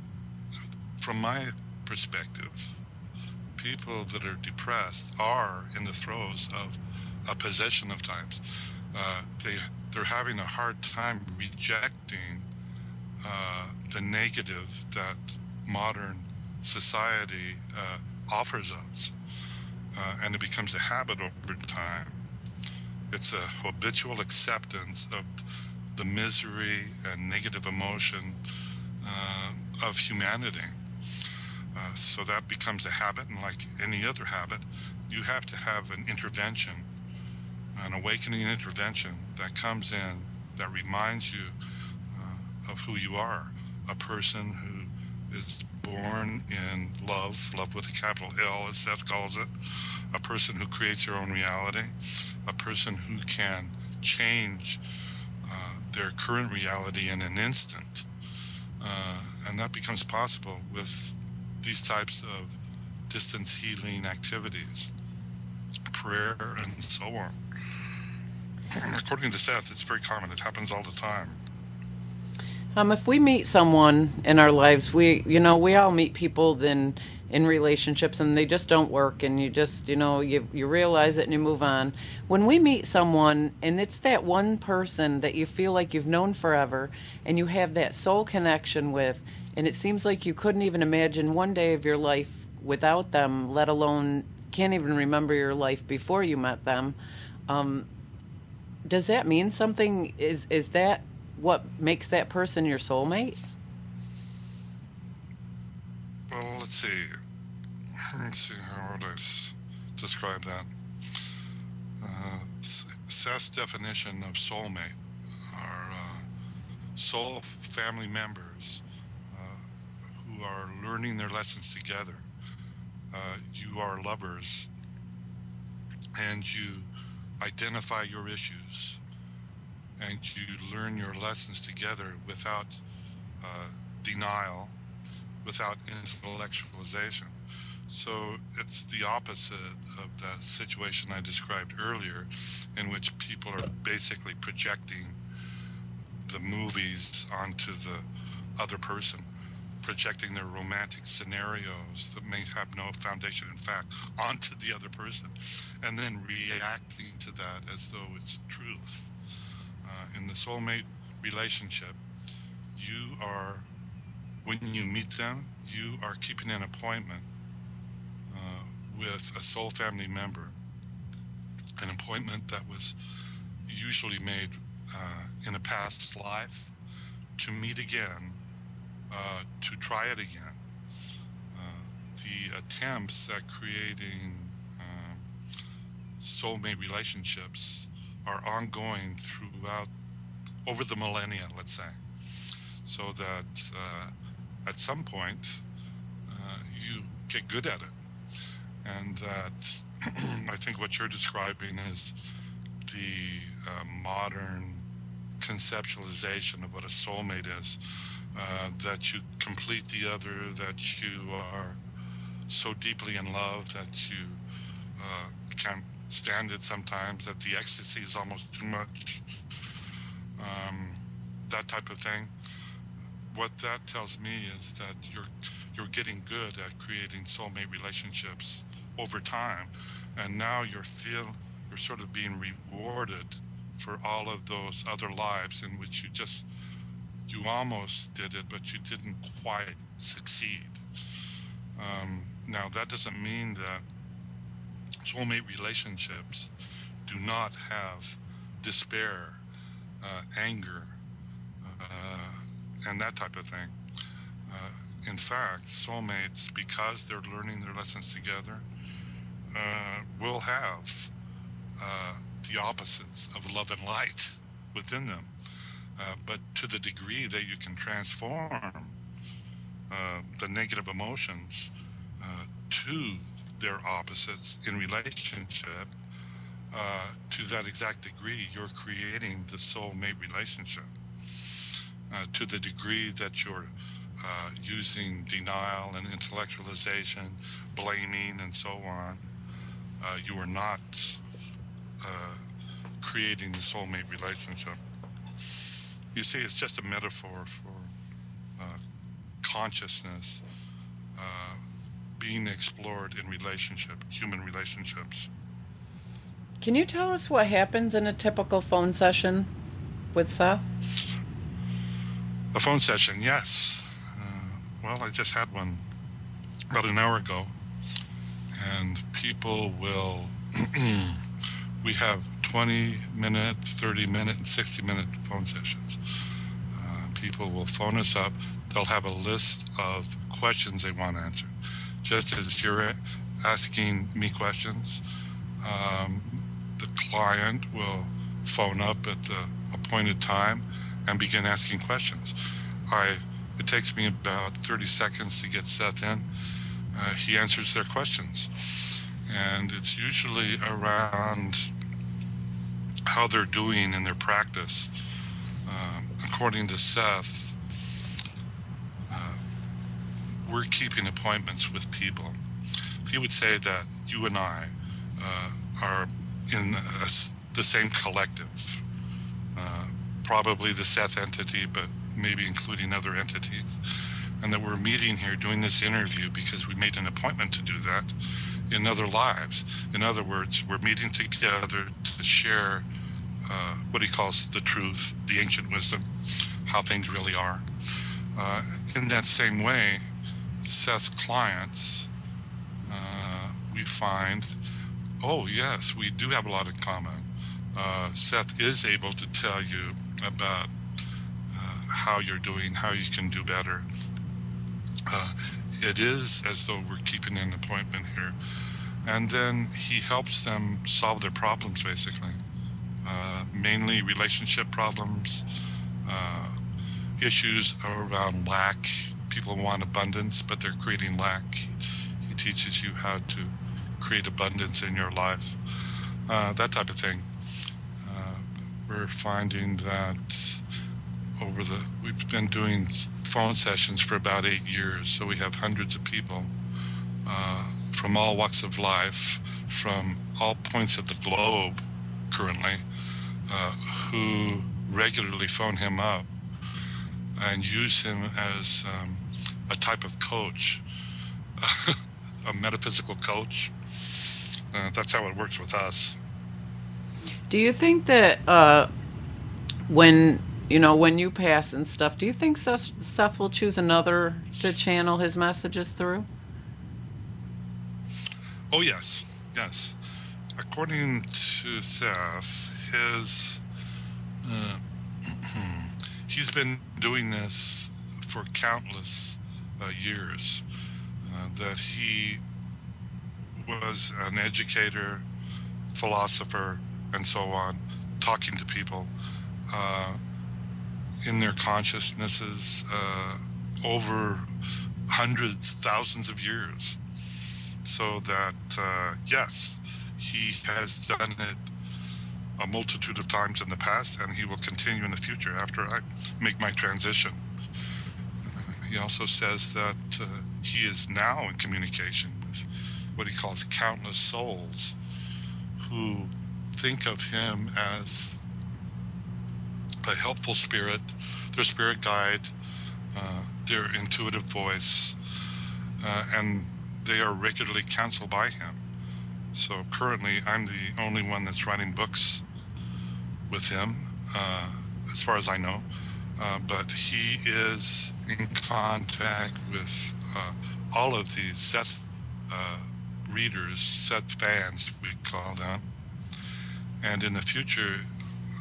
from my perspective, people that are depressed are in the throes of a possession of types. They're having a hard time rejecting the negative that modern society offers us, and it becomes a habit over time. It's a habitual acceptance of the misery and negative emotion of humanity. So that becomes a habit, and like any other habit, you have to have an intervention, an awakening intervention that comes in that reminds you of who you are, a person who is born in love with a capital L, as Seth calls it, a person who creates their own reality, a person who can change their current reality in an instant. And that becomes possible with these types of distance healing activities, prayer, and so on. According to Seth, it's very common. It happens all the time. If we meet someone in our lives, we all meet people in relationships and they just don't work, and you just, you realize it and you move on. When we meet someone and it's that one person that you feel like you've known forever and you have that soul connection with, and it seems like you couldn't even imagine one day of your life without them, let alone can't even remember your life before you met them, does that mean something? Is that what makes that person your soulmate? Well, let's see. How would I describe that? Seth's definition of soulmate are soul family members who are learning their lessons together. You are lovers, and you identify your issues, and you learn your lessons together without denial, without intellectualization. So it's the opposite of that situation I described earlier, in which people are basically projecting the movies onto the other person, projecting their romantic scenarios that may have no foundation in fact onto the other person, and then reacting to that as though it's truth. In the soulmate relationship, when you meet them, you are keeping an appointment with a soul family member, an appointment that was usually made in a past life, to meet again, to try it again. The attempts at creating soulmate relationships are ongoing throughout, over the millennia, let's say, so that at some point you get good at it. And that I think what you're describing is the modern conceptualization of what a soulmate is, that you complete the other, that you are so deeply in love that you can't stand it sometimes, that the ecstasy is almost too much, that type of thing. What that tells me is that you're getting good at creating soulmate relationships over time, and now you're sort of being rewarded for all of those other lives in which you almost did it, but you didn't quite succeed. Now, that doesn't mean that soulmate relationships do not have despair, anger, and that type of thing. In fact, soulmates, because they're learning their lessons together, will have the opposites of love and light within them. But to the degree that you can transform the negative emotions to their opposites in relationship, to that exact degree, you're creating the soulmate relationship. To the degree that you're using denial and intellectualization, blaming, and so on, you are not creating the soulmate relationship. You see, it's just a metaphor for consciousness being explored in human relationships. Can you tell us what happens in a typical phone session with Seth? A phone session, yes. Well, I just had one about an hour ago, and people will, we have 20-minute, 30-minute, and 60-minute phone sessions. People will phone us up. They'll have a list of questions they want answered. just as you're asking me questions, um, the client will phone up at the appointed time and begin asking questions. It takes me about 30 seconds to get Seth in. He answers their questions, and it's usually around how they're doing in their practice. According to Seth, we're keeping appointments with people. He would say that you and I are in the same collective, probably the Seth entity, but maybe including other entities, and that we're meeting here doing this interview because we made an appointment to do that in other lives. In other words, we're meeting together to share what he calls the truth, the ancient wisdom, how things really are. In that same way, Seth's clients, we find, oh yes, we do have a lot in common. Seth is able to tell you about how you're doing, how you can do better. It is as though we're keeping an appointment here. And then he helps them solve their problems, basically. Mainly relationship problems, issues around lack. People want abundance, but they're creating lack. He teaches you how to create abundance in your life, that type of thing. We're finding that we've been doing phone sessions for about 8 years, so we have hundreds of people from all walks of life, from all points of the globe currently, who regularly phone him up and use him as a type of coach, a metaphysical coach. That's how it works with us. Do you think that when you pass and stuff, do you think Seth will choose another to channel his messages through? Oh, yes. According to Seth, he's been doing this for countless years, that he was an educator, philosopher, and so on, talking to people in their consciousnesses over hundreds, thousands of years. So that, yes, he has done it a multitude of times in the past, and he will continue in the future after I make my transition. He also says that he is now in communication with what he calls countless souls who think of him as a helpful spirit, their spirit guide, their intuitive voice, and they are regularly counseled by him. So currently, I'm the only one that's writing books with him, as far as I know. But he is in contact with all of these Seth readers, Seth fans, we call them. And in the future,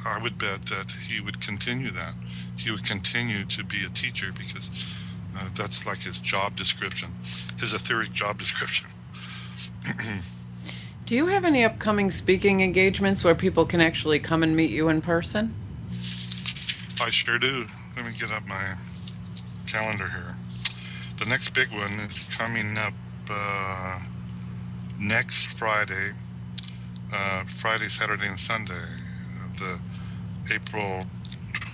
I would bet that he would continue that. He would continue to be a teacher because that's like his job description, his etheric job description. Do you have any upcoming speaking engagements where people can actually come and meet you in person? I sure do. Let me get up my calendar here. The next big one is coming up next Friday, Saturday, and Sunday, the April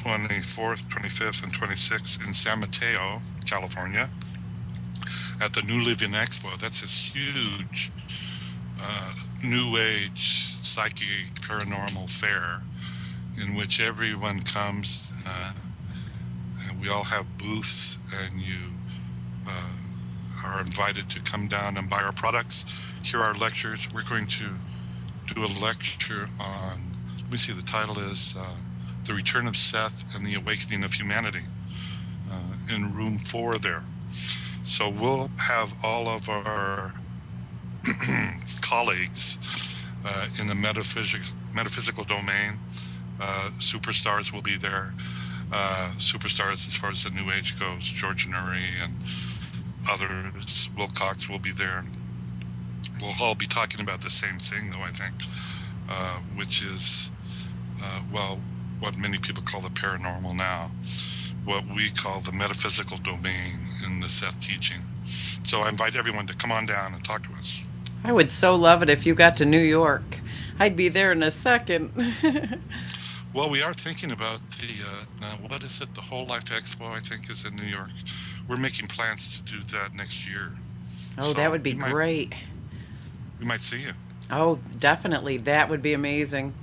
24th, 25th, and 26th in San Mateo, California, at the New Living Expo. That's this huge New Age psychic paranormal fair in which everyone comes. And we all have booths, and you are invited to come down and buy our products, hear our lectures. We're going to do a lecture on, let me see, the title is The Return of Seth and the Awakening of Humanity, in room 4 there. So we'll have all of our colleagues in the metaphysical domain. Superstars will be there. Superstars as far as the New Age goes, George Nuri and others. Wilcox will be there. We'll all be talking about the same thing, though, I think, which is, well, what many people call the paranormal now, what we call the metaphysical domain in the Seth teaching. So I invite everyone to come on down and talk to us. I would so love it if you got to New York. I'd be there in a second. Well, we are thinking about now what is it? The Whole Life Expo, I think, is in New York. We're making plans to do that next year. Oh, So that would be great. We might see you. Oh, definitely. That would be amazing.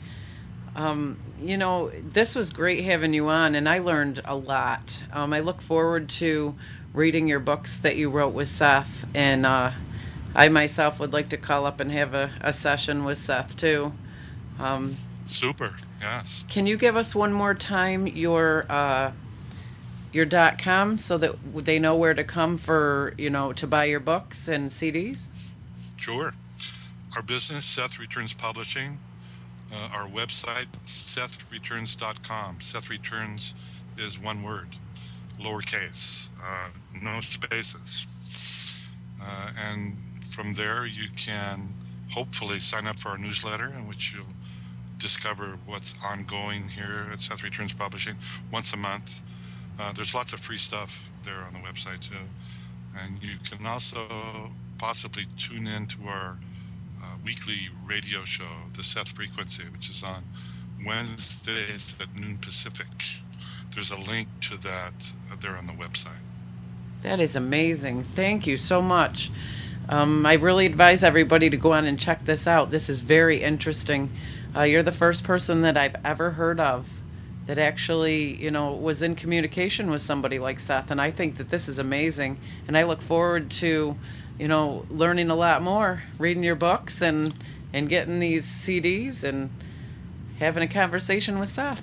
This was great having you on, and I learned a lot. I look forward to reading your books that you wrote with Seth, and I myself would like to call up and have a session with Seth, too. Super, yes. Can you give us one more time your .com so that they know where to come for, to buy your books and CDs? Sure. Our business, Seth Returns Publishing. Our website, SethReturns.com. Seth Returns is one word, lowercase, no spaces. And from there, you can hopefully sign up for our newsletter, in which you'll discover what's ongoing here at Seth Returns Publishing once a month. There's lots of free stuff there on the website, too. And you can also possibly tune in to our weekly radio show, The Seth Frequency, which is on Wednesdays at noon Pacific. There's a link to that there on the website. That is amazing. Thank you so much. I really advise everybody to go on and check this out. This is very interesting. You're the first person that I've ever heard of that actually, was in communication with somebody like Seth, and I think that this is amazing. And I look forward to, learning a lot more, reading your books and getting these CDs and having a conversation with Seth.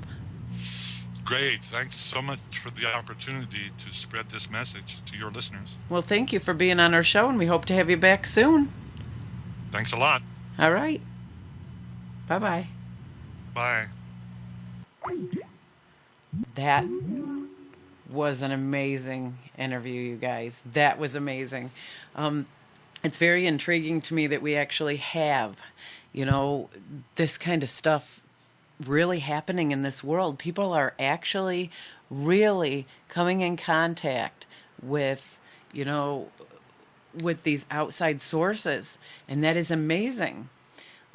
Great. Thanks so much for the opportunity to spread this message to your listeners. Well, thank you for being on our show, and we hope to have you back soon. Thanks a lot. All right. Bye-bye. Bye. That was an amazing interview, you guys. That was amazing. It's very intriguing to me that we actually have, this kind of stuff really happening in this world. People are actually really coming in contact with, with these outside sources, and that is amazing.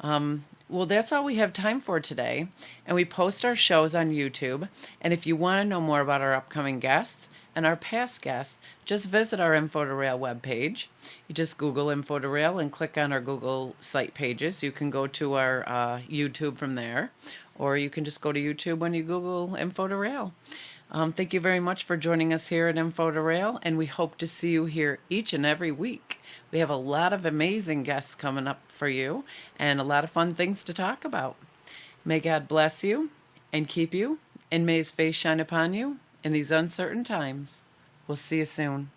Well, that's all we have time for today, and we post our shows on YouTube, and if you want to know more about our upcoming guests and our past guests, just visit our Info2Rail webpage. You just Google Info2Rail and click on our Google site pages. You can go to our YouTube from there, or you can just go to YouTube when you Google Info2Rail. Thank you very much for joining us here at Info2Rail, and we hope to see you here each and every week. We have a lot of amazing guests coming up for you and a lot of fun things to talk about. May God bless you and keep you, and may His face shine upon you in these uncertain times. We'll see you soon.